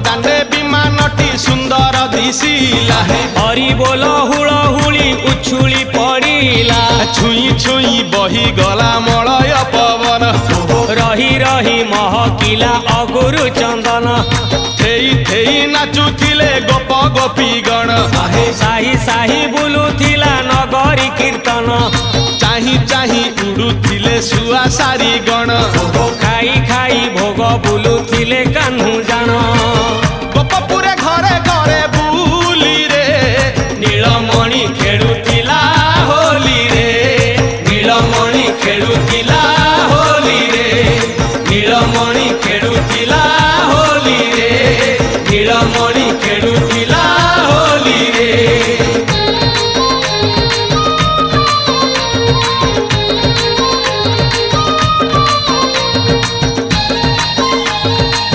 दांडे विमानटी सुंदर दिशिला हरि बोल हुलहुली उछुली पड़िला छुई छुई बही गला मलय पवन रही रही महकिला अगुरु चंदन थेई थेई नाचुथिले गोप गोपी गण साही साही बुलुथिला नगरी कीर्तन चाही चाही उड़ुथिले सुआ सारी गण खाई खाई भोग बुलुथिले कान्हू जान गोपपुरे घरे घरे बुली रे नीलमणि खेलुथिला होली रे नीलमणि खेलुथिला